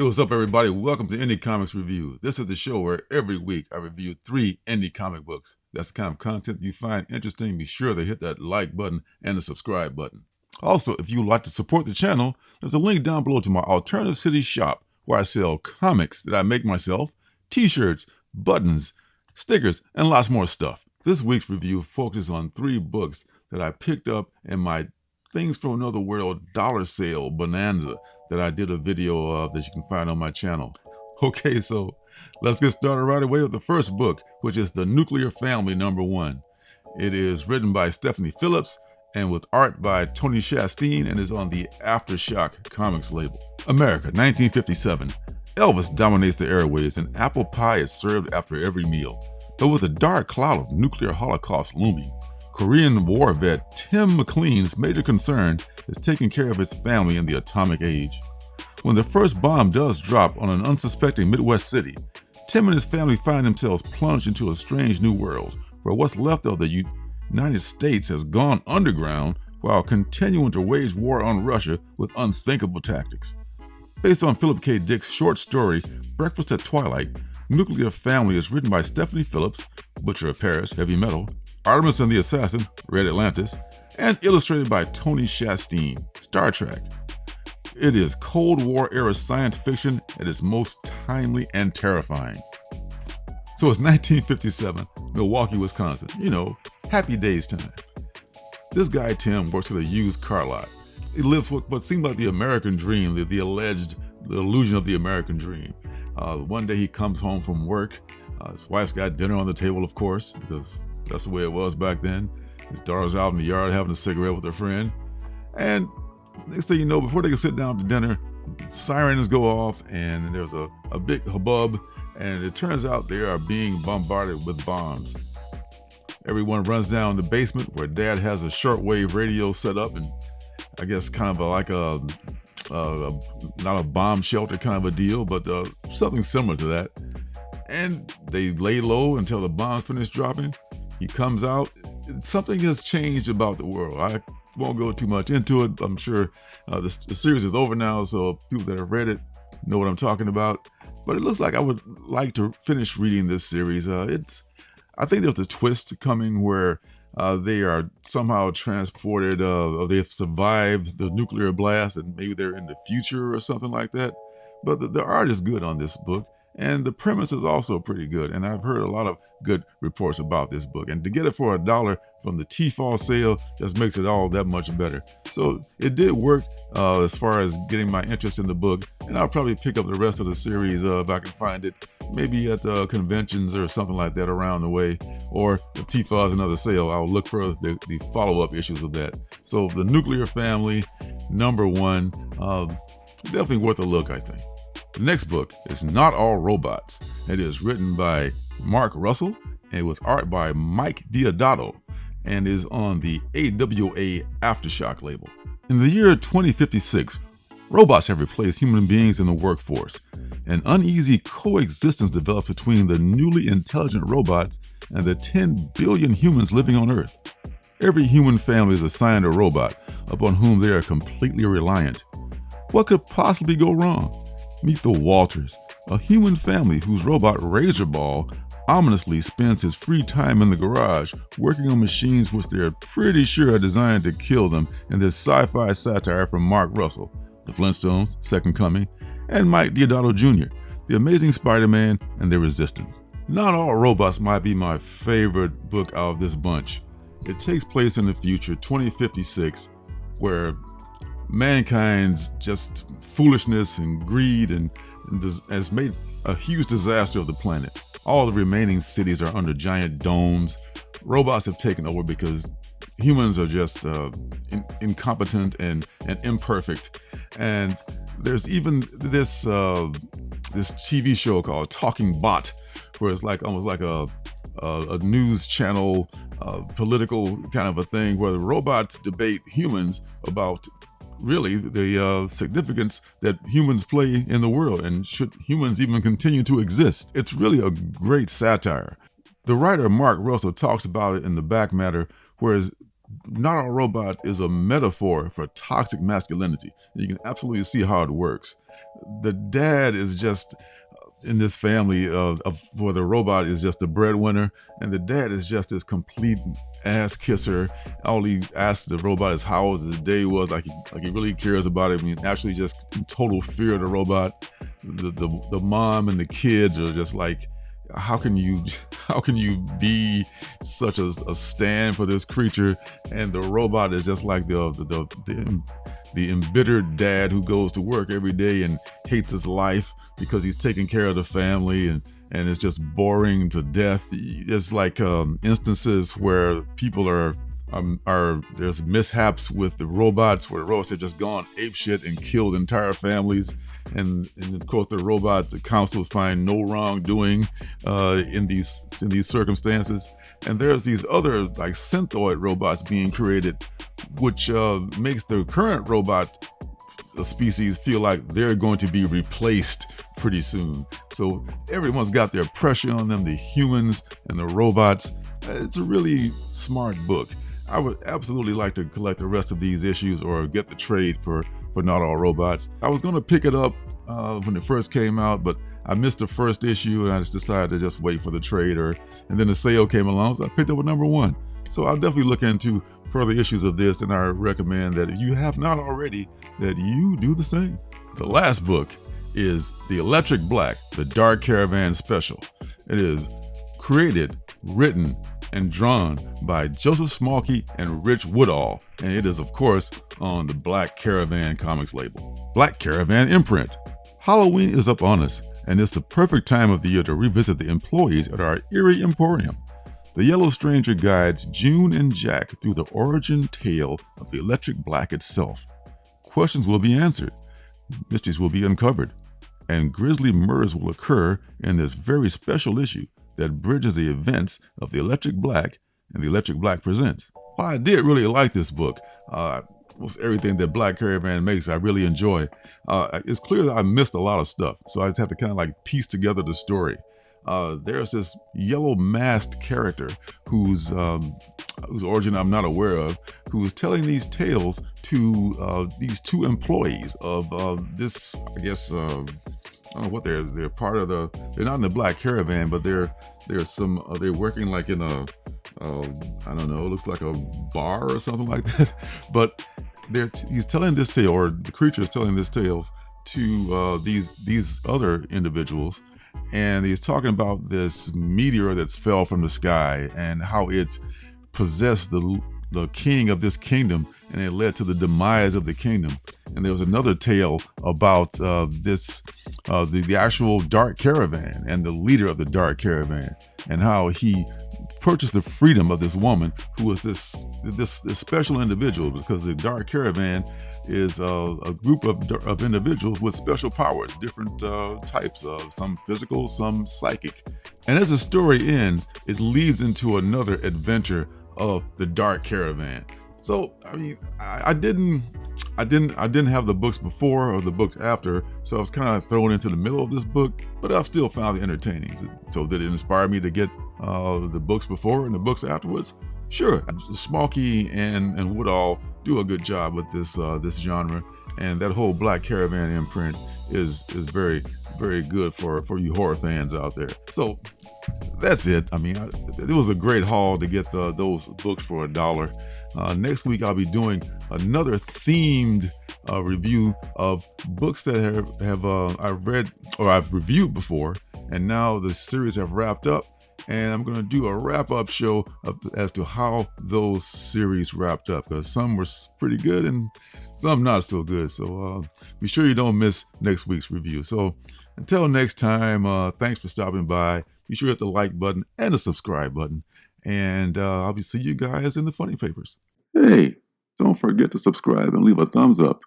what's up, everybody? Welcome to Indie Comics Review. This is the show where every week I review 3 indie comic books. That's the kind of content you find interesting. Be sure to hit that like button and the subscribe button. Also, if you would like to support the channel, there's a link down below to my Alternative City shop where I sell comics that I make myself, t-shirts, buttons, stickers, and lots more stuff. This week's review focuses on 3 books that I picked up in my Things from Another World dollar sale bonanza that I did a video of that you can find on my channel. Okay, so let's get started right away with the first book, which is The Nuclear Family #1. It is written by Stephanie Phillips and with art by Tony Chastain and is on the Aftershock Comics label. America, 1957. Elvis dominates the airwaves and apple pie is served after every meal. But with a dark cloud of nuclear holocaust looming, Korean War vet Tim McLean's major concern is taking care of his family in the atomic age. When the first bomb does drop on an unsuspecting Midwest city, Tim and his family find themselves plunged into a strange new world where what's left of the United States has gone underground while continuing to wage war on Russia with unthinkable tactics. Based on Philip K. Dick's short story, Breakfast at Twilight, Nuclear Family is written by Stephanie Phillips, Butcher of Paris, Heavy Metal, Artemis and the Assassin, Red Atlantis, and illustrated by Tony Chastain, Star Trek. It is Cold War era science fiction at its most timely and terrifying. So it's 1957, Milwaukee, Wisconsin. You know, happy days time. This guy Tim works at a used car lot. He lives what seemed like the American dream, the illusion of the American dream. One day he comes home from work. His wife's got dinner on the table, of course, because that's the way it was back then. His daughter's out in the yard having a cigarette with her friend. And next thing you know, before they can sit down to dinner, sirens go off and there's a big hubbub. And it turns out they are being bombarded with bombs. Everyone runs down the basement where Dad has a shortwave radio set up and I guess kind of like not a bomb shelter kind of a deal, but something similar to that. And they lay low until the bombs finish dropping. He comes out. Something has changed about the world. I won't go too much into it. I'm sure the series is over now, so people that have read it know what I'm talking about. But it looks like I would like to finish reading this series. I think there's a twist coming where they are somehow transported, or they've survived the nuclear blast, and maybe they're in the future or something like that. But the art is good on this book. And the premise is also pretty good, and I've heard a lot of good reports about this book. And to get it for $1 from the TFAW sale just makes it all that much better. So it did work as far as getting my interest in the book, and I'll probably pick up the rest of the series if I can find it, maybe at conventions or something like that around the way. Or if TFAW is another sale, I'll look for the follow-up issues of that. So The Nuclear Family, #1, definitely worth a look, I think. The next book is Not All Robots. It is written by Mark Russell and with art by Mike Diodato and is on the AWA Aftershock label. In the year 2056, robots have replaced human beings in the workforce. An uneasy coexistence develops between the newly intelligent robots and the 10 billion humans living on Earth. Every human family is assigned a robot upon whom they are completely reliant. What could possibly go wrong? Meet the Walters, a human family whose robot Razorball ominously spends his free time in the garage working on machines which they are pretty sure are designed to kill them in this sci-fi satire from Mark Russell, The Flintstones, Second Coming, and Mike Diodato Jr., The Amazing Spider-Man, and The Resistance. Not All Robots might be my favorite book out of this bunch. It takes place in the future, 2056, where mankind's just foolishness and greed and has made a huge disaster of the planet. All the remaining cities are under giant domes. Robots have taken over because humans are just incompetent and imperfect. And there's even this TV show called Talking Bot, where it's like almost like a news channel, political kind of a thing, where the robots debate humans about really the significance that humans play in the world, and should humans even continue to exist. It's really a great satire. The writer Mark Russell talks about it in the back matter, whereas Not All Robots is a metaphor for toxic masculinity. You can absolutely see how it works. The dad is just in this family where the robot is just the breadwinner, and the dad is just this complete ass kisser. All he asks the robot is how his day was, like he really cares about it. I mean, actually, just in total fear of the robot. The mom and the kids are just like, how can you be such a stand for this creature? And the robot is just like the embittered dad who goes to work every day and hates his life because he's taking care of the family, and it's just boring to death. It's like instances where people are there's mishaps with the robots where the robots have just gone apeshit and killed entire families, and of course the councils find no wrongdoing in these circumstances. And there's these other like synthoid robots being created, which makes the current robot species feel like they're going to be replaced pretty soon. So everyone's got their pressure on them, the humans and the robots. It's a really smart book. I would absolutely like to collect the rest of these issues or get the trade for Not All Robots. I was going to pick it up when it first came out, but I missed the first issue and I just decided to just wait for the trade, and then the sale came along, so I picked up with number 1. So I'll definitely look into further issues of this, and I recommend that if you have not already, that you do the same. The last book is The Electric Black, The Dark Caravan Special. It is created, written, and drawn by Joseph Smallkey and Rich Woodall, and it is, of course, on the Black Caravan Comics label. Black Caravan imprint. Halloween is up on us, and it's the perfect time of the year to revisit the employees at our Erie Emporium. The Yellow Stranger guides June and Jack through the origin tale of the Electric Black itself. Questions will be answered, mysteries will be uncovered, and grisly murders will occur in this very special issue that bridges the events of the Electric Black and the Electric Black Presents. Well, I did really like this book. Almost everything that Black Caravan makes, I really enjoy. It's clear that I missed a lot of stuff, so I just have to kind of like piece together the story. There's this yellow masked character whose origin I'm not aware of, who is telling these tales to these 2 employees of this, I guess, I don't know what they're part of they're not in the Black Caravan, but they're working like in a I don't know, it looks like a bar or something like that. But he's telling this tale, or the creature is telling this tales to these other individuals, and he's talking about this meteor that's fell from the sky and how it possessed the king of this kingdom, and it led to the demise of the kingdom. And there was another tale about the actual Dark Caravan and the leader of the Dark Caravan, and how he purchased the freedom of this woman who was this special individual, because the Dark Caravan is a group of individuals with special powers, different types of, some physical, some psychic. And as the story ends, it leads into another adventure of the Dark Caravan. So I mean, I didn't have the books before or the books after, so I was kind of thrown into the middle of this book, but I still found it entertaining. So did it inspire me to get the books before and the books afterwards? Sure. Smallkey and Woodall do a good job with this genre, and that whole Black Caravan imprint is very, very good for you horror fans out there. So that's it. I mean, it was a great haul to get those books for $1. Next week, I'll be doing another themed review of books that I've read or I've reviewed before, and now the series have wrapped up. And I'm going to do a wrap-up show as to how those series wrapped up, because some were pretty good and some not so good. So be sure you don't miss next week's review. So until next time, thanks for stopping by. Be sure to hit the like button and the subscribe button. And I'll see you guys in the funny papers. Hey, don't forget to subscribe and leave a thumbs up.